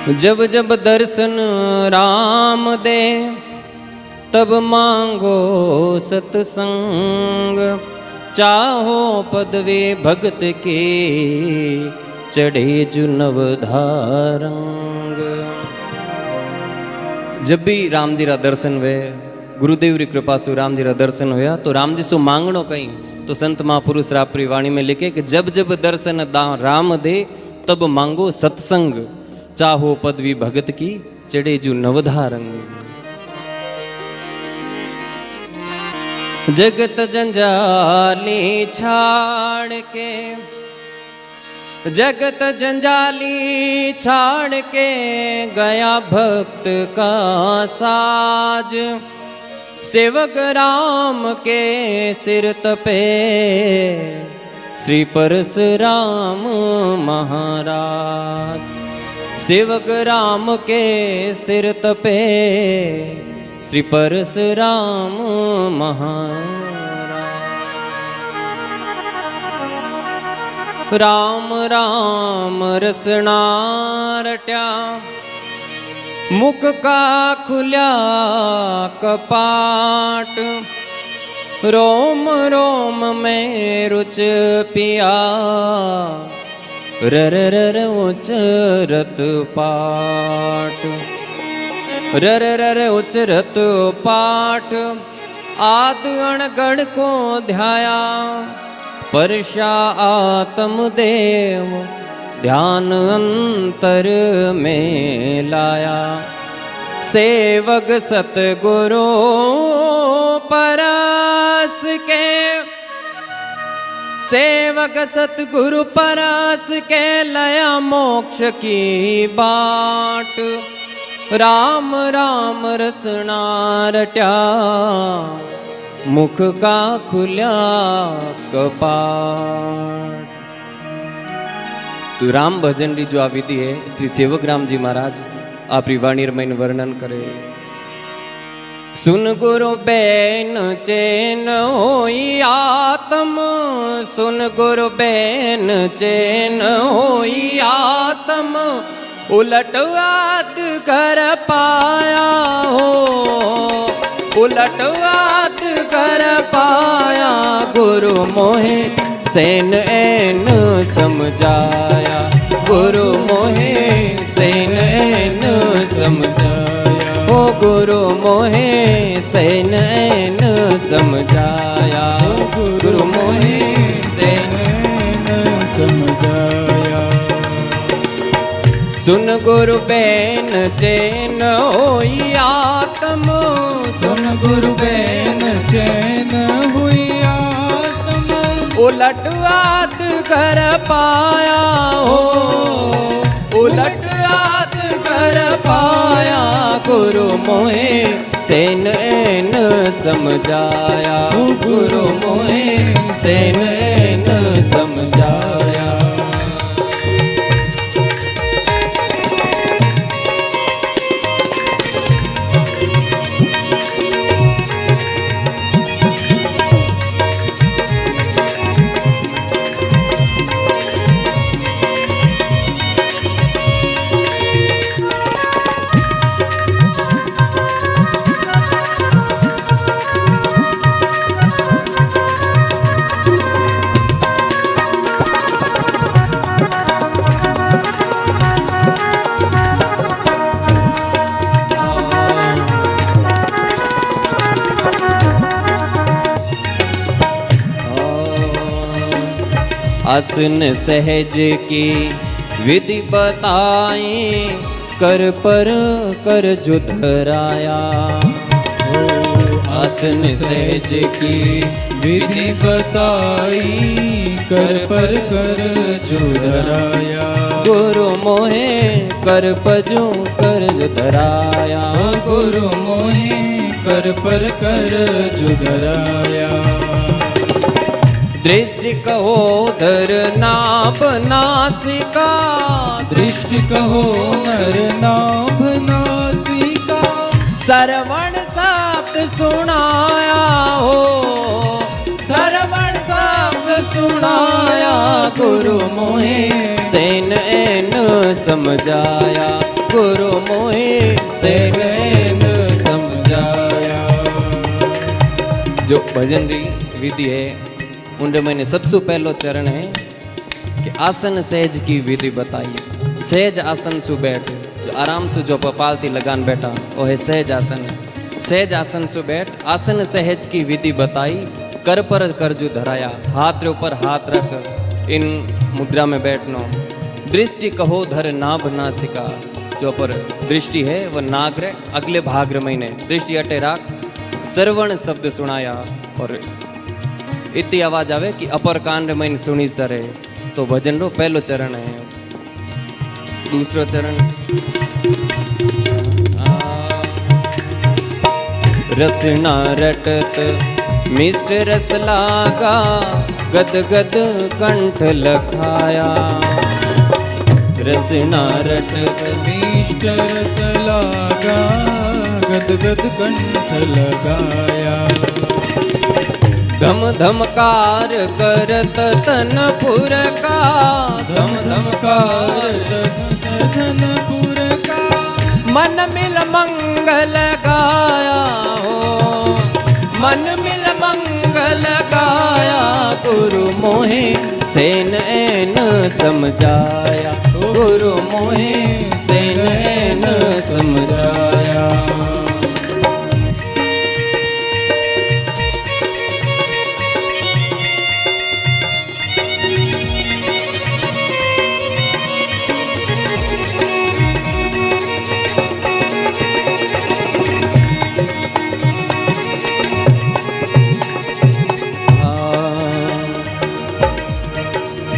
जब जब दर्शन राम दे तब मांगो सत्संग, चाहो पदवी भगत की चढ़े जो नवधारंग। जब भी राम जी रा दर्शन हुए, गुरुदेव री कृपा से राम जी रा दर्शन होया तो राम जी सो मांगणो कहीं तो संत महापुरुष रापरी वाणी में लिखे कि जब जब दर्शन राम दे तब मांगो सत्संग, चाहो पदवी भगत की चढ़े जो नवधारंग। जगत जंजाली छाड़ के, जगत जंजाली छाड़ के गया भक्त का साज, सेवक राम के सिर तपे श्री परशुराम महाराज। सेवक राम के सिर तपे श्री परशुराम महाराज। राम राम रसना रट्या, मुख का खुल्या कपाट, रोम रोम में रुच पिया, रर रर उचरत पाठ, रर रर उचरत पाठ। आद अणगढ़ को ध्याया, परशा आत्म देव ध्यान अंतर में लाया। सेवक सतगुरु परस के, सेवक सतगुरु परस के लया मोक्ष की बाट। राम राम रसना रट्या, मुख का खुल्या कपाट। तो राम भजन री जो आ विधि है श्री सेवक राम जी महाराज आप वाणी में वर्णन करे। सुन गुरु बैन चैन होई आत्म, सुन गुरु बैन चैन होई आत्म, उलटवात कर पाया हो, उलटवात कर पाया। गुरु मोहे सैन ऐन समझाया, गुरु मोहे सैन ऐन समझाया, ओ गुरु मोहे सैन ऐन समझाया, गुरु मोहे सैन ऐन समझाया। सुन गुरु बैन चैन होई आत्म, सुन गुरु बैन चैन हुई आत्म, उलटवात कर पाया हो, उलटवात कर पाया। गुरु मोहे सैन ऐन समझाया, गुरु मोहे सैन ऐन समझाया। आसन सहज की विधि बताई, कर पर कर जो धराया। आसन सहज की विधि बताई, कर पर कर जो धराया। गुरु मोहे कर पजो कर जो धराया, गुरु मोहे कर पर कर जो धराया। दृष्टि कहो धर नाभ नासिका, दृष्टि कहो नर नाभ नासिका। श्रवण शब्द सुनाया हो, श्रवण शब्द सुनाया। गुरु मोहे सैन ऐन समझाया, गुरु मोहे सेन एन समझाया। जो भजन री विधि है उनमें मैंने सबसे पहलो चरण है कि आसन सहज की विधि बताई। सहज आसन सु बैठ, जो आराम से जो पालती लगान बैठा वो है सहज आसन। सहज आसन सु बैठ, आसन सहज की विधि बताई। कर पर करजू धराया, हाथ रे ऊपर हाथ रख इन मुद्रा में बैठनो। दृष्टि कहो धर नाभ नासिका, जो पर दृष्टि है वह नाग रे अगले भाग रे महीने दृष्टि अटे राख। श्रवण शब्द सुनाया और इतनी आवाज आवे कि अपर कान रे महीने सुनी तरे, तो भजन रो पहलो चरण है। दूसरो चरण रसना रटत मिष्ट रस लागा, गद गद कंठ लखाया। रसना रटत मिष्ट रस लागा, गद गद कंठ लगाया। धम धमकार करत तन पुरका, धम धमकार तन पुरका। मन मिल मंगल गाया हो, मन मिल मंगल गाया। गुरु मोहे सेन एन समझाया, गुरु मोहे सेन एन समझाया।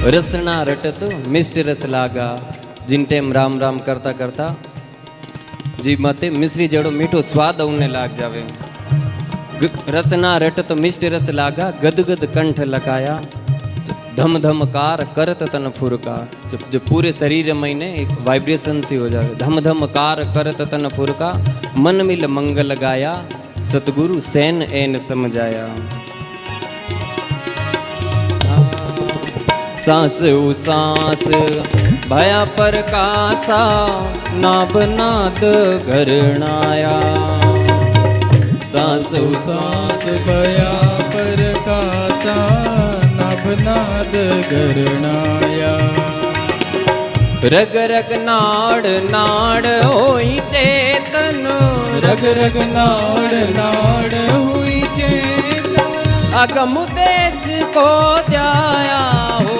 रसना रटत मिष्ट रस लागा। जिन टाइम राम राम करता करता जीभ मते मिश्री जड़ो मीठो स्वाद उन्हें लाग जावे। रसना रटत मिष्ट रस लागा, गद गद कंठ लगाया। धम धमकार करत तन फुरका, जब पूरे शरीर में ने एक वाइब्रेशन सी हो जावे। धम धमकार करत तन फुरका, मन मिल मंगल गाया। सतगुरु सेन एन समझाया। सांस उ सांस भया प्रकाशा, नाभ नाद घरणाया। सांस उ सांस भया प्रकाशा, नाभ नाद घरणाया। रग रग नाड़ नाड़ होई चेतन, रग रग नाड़ नाड़ हुई चेतन। अगम देश को ध्याया हो,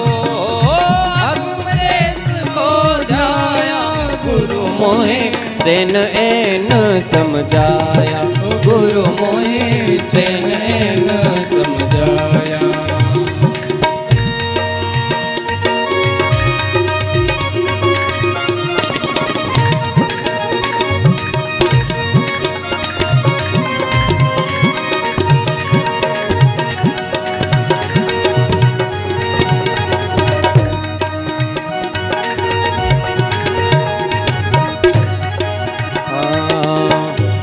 मोहे सेन एन समझाया। गुरु मोहे सेन एन समझाया।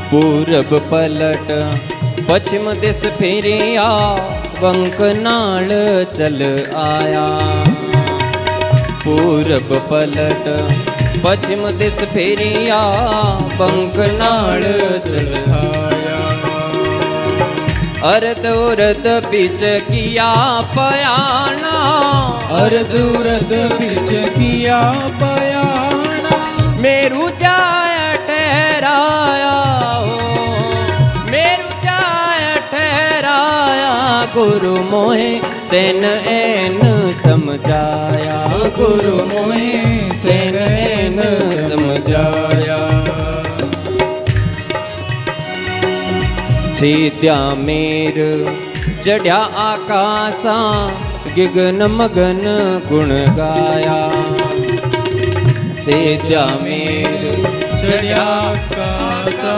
पूरब पलट पश्चिम दिस फेरिया, वंकनाल चल आया। पूरब पलट पश्चिम दिस फेरिया, वंकनाल चल आया। अर्ध उर्ध बीच किया पयाना, अर्ध उर्ध बीच किया पयाना। मेरू जाय ठहराया हो, मेरू जाय ठहराया। गुरु मोहे सेन एन समझाया, गुरु मोहे सेन एन समझाया। छेद्या मेर चढ़्या आकाशा, गिगन मगन गुण गाया। छेद्या मेर चढ़्या आकाशा,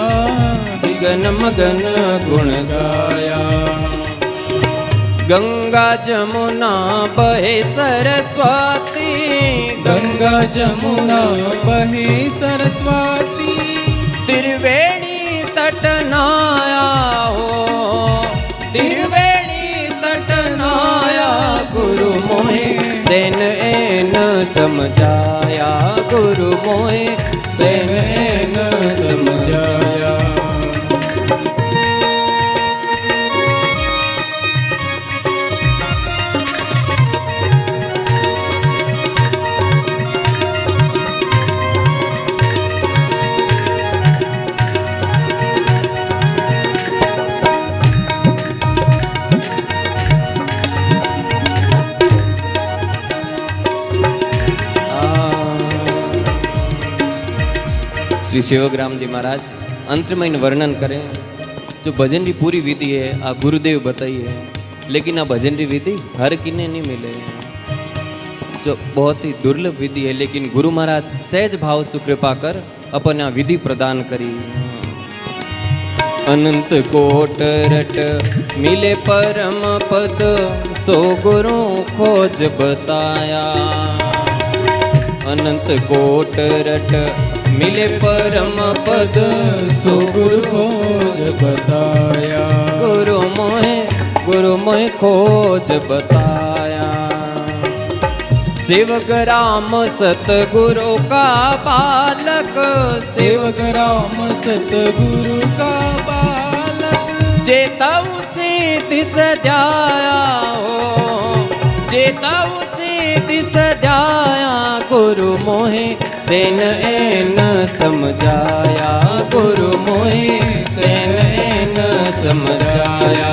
गिगन मगन गुण गाया। गंगा जमुना बहे सरस्वती, गंगा जमुना बहे सरस्वती। त्रिवेणी तट नाया हो, त्रिवेणी तट नाया। गुरु मोहे सेन एन समझाया, गुरु मोहे सेन श्री सेवकराम जी महाराज अंत में इन वर्णन करें। जो भजन की पूरी विधि है आ गुरुदेव बताई है, लेकिन आ भजन की विधि हर किन्ने नहीं मिले, जो बहुत ही दुर्लभ विधि है। लेकिन गुरु महाराज सहज भाव सुकृपा कर अपन आ विधि प्रदान करी। अनंत कोट रट मिले परम पद, सो गुरु खोज बताया। अनंत कोट रट मिले परम पद, सो गुरु खोज बताया। गुरु मोहे खोज बताया। सेवक राम सतगुरु का बालक, सेवक राम सतगुरु का बालक, जेता उसे दिस ध्याया हो, जेता उसे दिस ध्याया। गुरु मोहे सेन एन समझाया, गुरु मोहे सेन एन समझाया।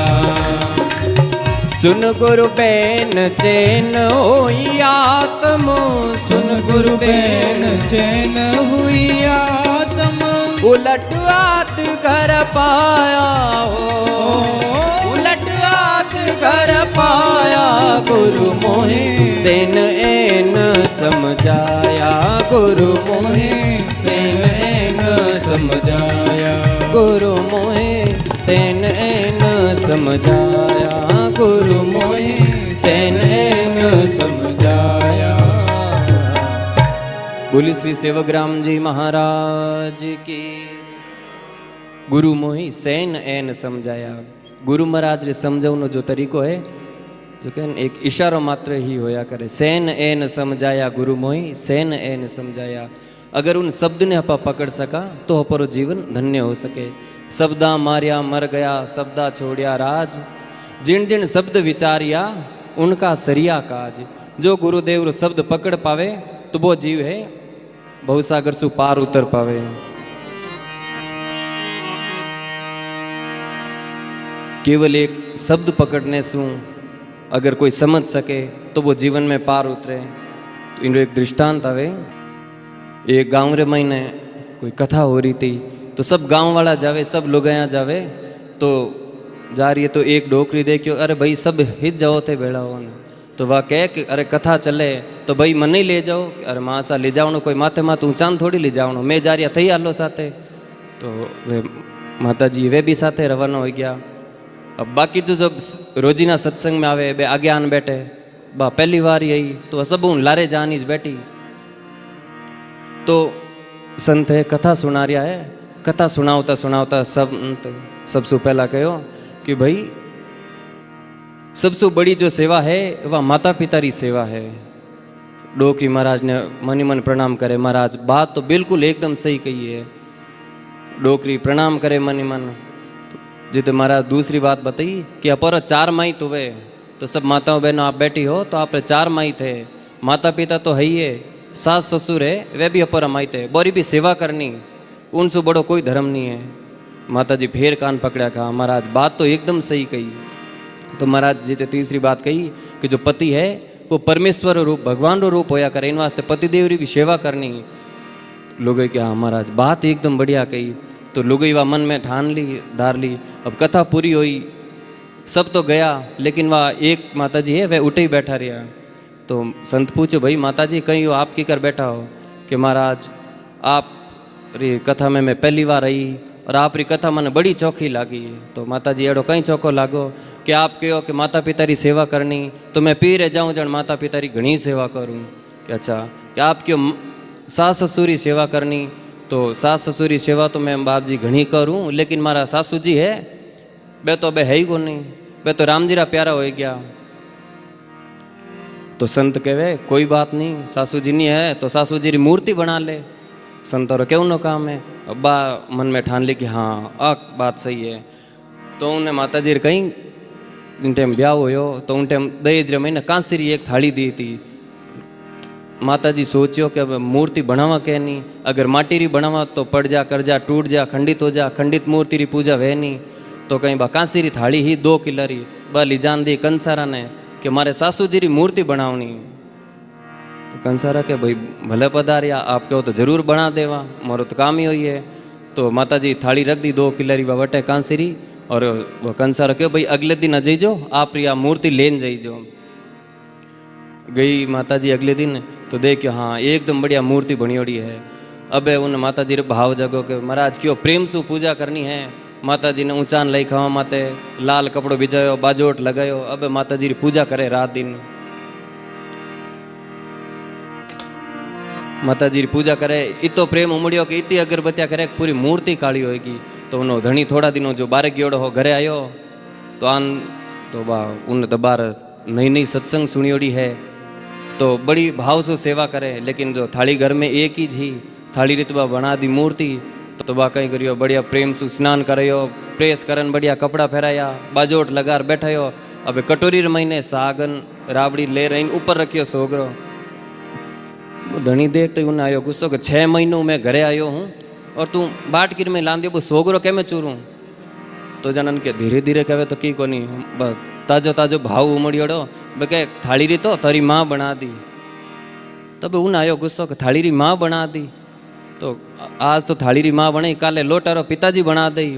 सुन गुरु बैन चैन होई आत्म, सुन गुरु बैन चैन हुई आत्म। उलट आत कर पाया हो, उलट आत कर पाया। गुरु मोहे सेन एन समझाया, गुरु मोहे सेन एन समझाया। गुरु मोहे सेन एन समझाया, गुरु मोहे सेन एन समझाया। बोली श्री सेवकराम जी महाराज की। गुरु मोही सेन एन समझाया। गुरु महाराज रे समझावनो जो तरीको है, जो कह एक इशारो मात्र ही होया करे। सेन एन समझाया, गुरु मोही सेन एन समझाया। अगर उन शब्द ने अपा पकड़ सका तो अपरो जीवन धन्य हो सके। शब्दा मारिया मर गया, शब्दा छोड़िया राज। जिन जिन शब्द विचारिया उनका सरिया काज। जो गुरुदेव शब्द पकड़ पावे तो वो जीव है भवसागर सु पार उतर पावे। केवल एक शब्द पकड़ने से अगर कोई समझ सके तो वो जीवन में पार उतरे। तो इन एक दृष्टांत आवे। एक गांव रे महीने कोई कथा हो रही थी, तो सब गांव वाला जावे, सब लोग यहाँ जावे। तो जा रही है तो एक डोकरी देखियो, अरे भाई सब हित जाओ थे बेड़ा हो ने। तो वह कहे कि अरे कथा चले तो भाई मन ही ले जाओ। अरे माँ सा ले जाओ, कोई माथे माथ ऊंचान थोड़ी ले जाओ, मैं जा रही थई आलो साथे। तो वे माता जी वे भी साथे रवाना हो गया। अब बाकी तो जब रोजीना सत्संग में आवे बे आगे आन बैठे, बा पहली बार यही तो सब हूँ लारे जानी बैठी। तो संत है कथा सुना रहा है। कथा सुनावता सुनावता सबसे पहला कहो कि भाई सबसे बड़ी जो सेवा है वह माता पिता की सेवा है। डोकरी महाराज ने मनी मन प्रणाम करे। महाराज बात तो बिल्कुल एकदम सही कही है। डोकरी प्रणाम करे मनी मन। जित महाराज दूसरी बात बताई कि अपर 4 माई तो वे, तो सब माताओं बहनों आप बैठी हो तो आप 4 माई थे। माता पिता तो है ही है, सास ससुर है वे भी अपर माई थे, बोरी भी सेवा करनी, उनसे बड़ो कोई धर्म नहीं है। माता जी फिर कान पकड़ा, कहा महाराज बात तो एकदम सही कही। तो महाराज जी ने तीसरी बात कही कि जो पति है वो परमेश्वर रूप भगवान रो रूप होया करे, इन वास्ते पतिदेव री भी सेवा करनी। लोग क्या महाराज बात एकदम बढ़िया कही। तो लोग वह मन में ठान ली, धार ली। अब कथा पूरी हुई, सब तो गया, लेकिन वह एक माता जी है वह उठे ही बैठा रहा। तो संत पूछो भाई माता जी कहीं हो, आप की कर बैठा हो? कि महाराज आप री कथा में मैं पहली बार आई और आप री कथा मैंने बड़ी चौखी लागी। तो माता जी एड़ो कहीं चौको लागो कि आप कहो कि माता पिता री सेवा करनी, तो मैं पी रह जाऊँ जन माता पिता री घनी सेवा करूँ। कि अच्छा कि आप क्यों सास ससुर री सेवा करनी, तो सास ससुर री सेवा तो मैं बाप जी घनी करूँ, लेकिन मारा सासू जी है बे तो बे है ही को नहीं, बे तो राम जी रा प्यारा हो गया। तो संत कहे कोई बात नहीं, सासू जी नहीं है तो सासू जी री मूर्ति बना ले। संतों क्यों नो काम है। अब्बा मन में ठान ली कि हाँ बात सही है। तो उन्हें माता जी कहीं जिन टाइम ब्याह हो तो उन टाइम दहेज रे महीने कांसी री एक थाली दी थी। माता जी सोचियो कि अब मूर्ति बनावा क्या नहीं, अगर माटी री बनावा तो पड़ जा कर जा टूट जा खंडित हो जा, खंडित मूर्ति री पूजा वह नहीं। तो कहीं बा कांसी री थाली ही 2 किलो री बा ली जान दी कंसारा ने कि मारे सासू जी री मूर्ति बनावनी। कंसारा के भाई भले पधारिया, आप कहो तो जरूर बना देवा, मारो तो काम ही हुई है। तो माता जी थाली रख दी 2 किलरी वटे कांसीरी, और वो कंसारा कहो भाई अगले दिन आ जाइजो, आप या मूर्ति लेन जाइजो। गई माता जी अगले दिन तो देखियो हाँ एकदम बढ़िया मूर्ति बनियोड़ी है। अब उन माता जी रे भाव जगो के महाराज क्यों प्रेम से पूजा करनी है। माता जी ने ऊंचान लई खावा माते लाल कपड़ो बिछायो, बाजोट लगायो। अब माता जी री पूजा करे रात दिन, माता जी री पूजा करे। इतो प्रेम उमड़ियो कि इतनी अगरबत्तियां करे पूरी मूर्ति काली होगी। तो उन्हों धनी थोड़ा दिनों जो बारे गयोड़ो हो घरे आयो तो आन तो बा उन दबार नई नई सत्संग सुनियोड़ी है, तो बड़ी भाव से सेवा करे। लेकिन जो थाली घर में एक ही जी थाली रितबा बना दी मूर्ति, तो बा कहीं करियो बढ़िया प्रेम से स्नान करियो, प्रेस करन बढ़िया कपड़ा पहराया, बाजोट लगार बैठायो। अब कटोरी महीने सागन राबड़ी ले रही ऊपर रखियो सोगरो। धनी देख तो उन्हें आयो गुस्सो कि 6 महीनों मैं घरे आयो हूँ और तू बाटकीर में लान दियो वो सोगरो के मैं चूरूँ। तो जनन के धीरे धीरे कहे तो की कोनी ताजो ताजो भाव उमड़ियोड़ो बे थाली री तो तारी माँ बना दी। तब उन आयो गुस्सो कि थाली री माँ बना दी, तो आज तो थाली री माँ बनी, काले लोटारो पिताजी बना दी।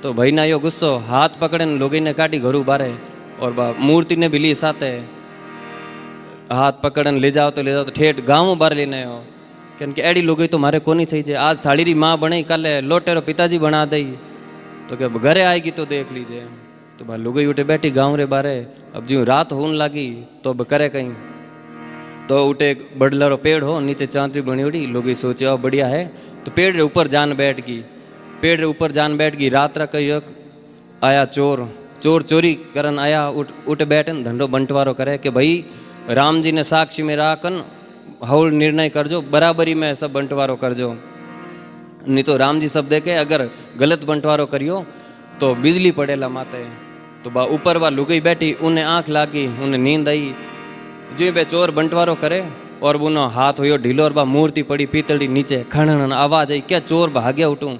तो भाई ने आयो गुस्सो, हाथ पकड़े लोगी ने काटी घरू बारे, और मूर्ति ने भी ली साथे हाथ पकड़न ले जाओ तो ठेठ गाँव बार लेने हो कि एडी लोग तो मारे को नहीं चाहिए। आज थाली री माँ बनी, काले लोटेरो पिताजी बना दी। तो क्या घरे आएगी तो देख लीजिए। तो भाई लुगई उठे बैठी गाँव रे बारे। अब जो रात होने लगी तो अब करे कहीं, तो उठे एक बड़लरो पेड़ हो, नीचे चांदरी बनी उड़ी। लोग सोचे अब बढ़िया है, तो पेड़ रे ऊपर जान बैठ गई। पेड़ रे ऊपर जान बैठ गई। रात रा कई आया चोर, चोर चोरी करन आया, उठ बैठे धंधो बंटवारो करे कि भाई राम जी ने साक्षी में राखन हौल निर्णय करजो, बराबरी में सब बंटवारो करजो, नहीं तो राम जी सब देखे अगर गलत बंटवारो करियो तो बिजली पड़ेला माते। तो बा ऊपर वा लुगई बैठी, उन्हें आँख लागी, उन्हें नींद आई। जो बे चोर बंटवारो करे और उनो हाथ हो ढीलो और बा मूर्ति पड़ी पीतड़ी नीचे, खणन आवाज आई, क्या चोर भाग्या उठूं।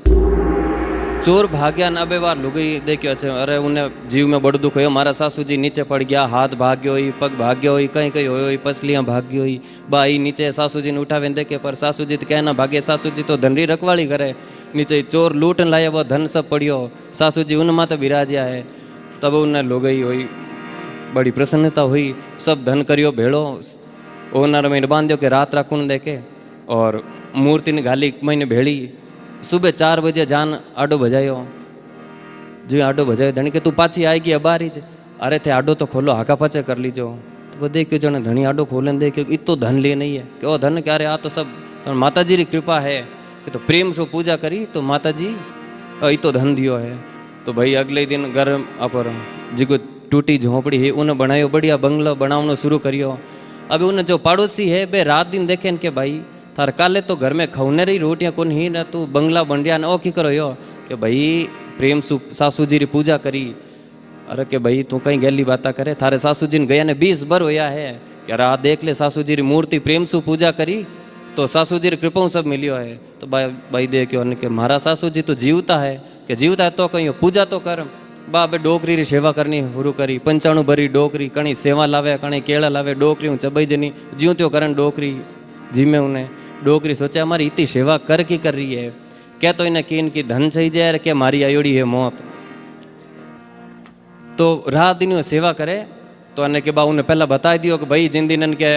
चोर भाग्या न अबे बार लुगई देखियो अच्छे, अरे उन्हें जीव में बड़ दुख हो, मारा सासू जी नीचे पड़ गया, हाथ भाग्यो हुई, पग भाग्यो हुई, कहीं कहीं हो पसलियाँ भाग्यो हुई। बाई नीचे सासू जी ने उठावे देखे, पर सासू जी तो कहना भाग्य, सासू जी तो धनरी रखवाली करे। नीचे चोर लूटन लाया, वो धन सब पड़ियो, सासू जी उन माते विराजिया है। तब उन्हें लुगई हुई, बड़ी प्रसन्नता हुई, सब धन करियो भेड़ो। ओनर में बांध्यो के रात राखून देखे, और मूर्ति ने घाली महीने भेड़ी। सुबह 4 बजे जान आडो बजायो। जो आडो बजायो धनी के तू पाछी आएगी अबारी ज। अरे थे आडो तो खोलो, हाका पाचे कर लीजो। तो वो देखियो जने धनी आडो खोले देखियो इतो धन ले नहीं है, क्यों धन क्या रे, आ तो सब तो माता जी री कृपा है कि तो प्रेम से पूजा करी तो माता जी इतो धन दियो है। तो भाई अगले दिन घर अपर जिको टूटी झोंपड़ी है उन्हें बनायो, बढ़िया बंगलो बनावनो शुरू करियो। अभी उन्हें जो पड़ोसी है बे रात दिन देखे के भाई थार काले तो घर में खौने रही रोटियाँ कौन ही ना, तू बंगला बन रहा ओ की करो यो कि भाई प्रेम सु सासू जी री पूजा करी। अरे कि भाई तू कहीं गैली बाता करे, थारे सासू जी ने गया ने 20 बर होया है कि अरे देख ले सासू जी री मूर्ति प्रेम सु पूजा करी तो सासू जी री कृपा सब मिलियो है। तो भाई देखियो कि मारा सासू जी तो जीवता है, कि जीवता है तो कहीं पूजा तो कर। बे डोकरी री सेवा करनी शुरू करी, 95 भरी डोकरी, कणी सेवा लावे, कणी केड़ा लावे, डोकरी हूँ चबाई जनी ज्यों त्यो करन डोकरी जी में उन्हें डोकरी सोचा हमारी इतनी सेवा कर की कर रही है, क्या तो इन्हें कि इनकी धन सही जाए, क्या मारी आयोड़ी है मौत। तो रात दिन सेवा करे तो अने के बाद उन्हें पहला बता दियो कि भाई जिन दिन के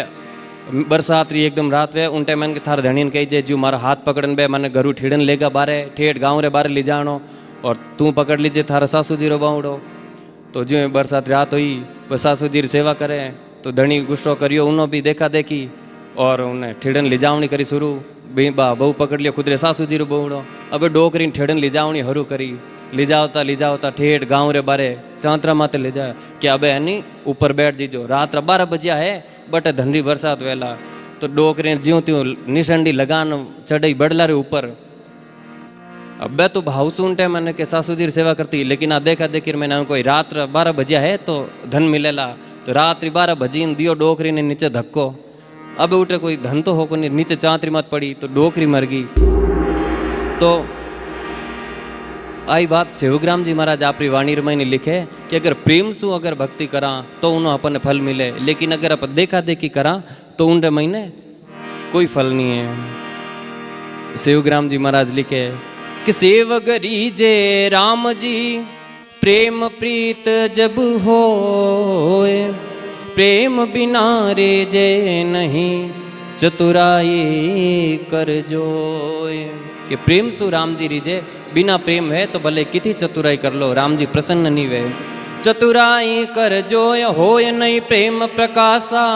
बरसात रही एकदम रात वे उन टाइम थार धनी कही जाए जो मारा हाथ पकड़न बे मैंने घरू ठीड़न लेगा बारे, ठेठ गाँव रे बारे ले जानो, और तू पकड़ लीजिए थारा सासू जी रो बावड़ो। तो जो बरसात रात हुई बस सासू जी सेवा करे तो धनी गुस्सो करियो, उन्हों भी देखा देखी और उन्हें ठेड़न ले जावनी करी शुरू। बहू पकड़ लियो खुदरे सासू जी रो बहुड़ो। अब डोकरी ठेड़न ले जावनी हरू करी, ले जाओता ठेठ गाँव रे बारे चांतरा माते ले जाए कि अब है नी ऊपर बैठ जीजो, रात 12 बजिया है बट धनरी बरसात वेला। तो डोकरी ज्यों त्यों निशंडी लगान चढ़ई बड़ला रे ऊपर। अब तो भाव सुनते मैंने के सासू जी सेवा करती, लेकिन आ देखा देखी मैंने कोई रात 12 बजिया है तो धन मिलेला। तो रात्रि 12 बजी दियो डोकरी ने नीचे धक्को। अब उठे कोई धन तो हो को नहीं, नीचे चांतरी मत पड़ी तो डोकरी मर गई। तो आई बात सेवग्राम जी महाराज आपरी वाणी में ने लिखे कि अगर प्रेम सु अगर भक्ति करा तो उन्हें अपन फल मिले, लेकिन अगर अपन देखा देखी करा तो उन महीने कोई फल नहीं है। सेवग्राम जी महाराज लिखे कि सेवगरी जे राम जी प्रेम प्रीत जब होए, प्रेम बिना रे जे नहीं चतुराई कर जोए। कि प्रेम सु राम जी रीजे, बिना प्रेम है तो भले कितनी चतुराई कर लो, राम जी प्रसन्न नहीं वे। चतुराई कर जोय होय नहीं प्रेम प्रकाशा,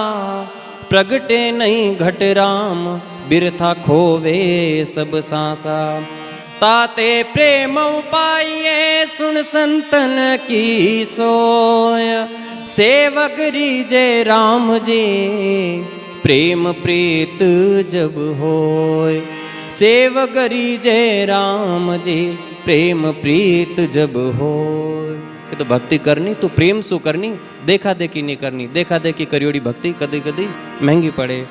प्रगटे नहीं घट राम बिरथा खोवे सब सांसा। ताते प्रेम उपाये सुन संतन की सोय, सेवक रीजे राम जी प्रेम प्रीत जब होय। सेवक रीजे राम जी प्रेम प्रीत जब होय। कि तो भक्ति करनी तो प्रेम सु करनी, देखा देखी नहीं करनी। देखा देखी करियोड़ी भक्ति कदी कदी महंगी पड़े।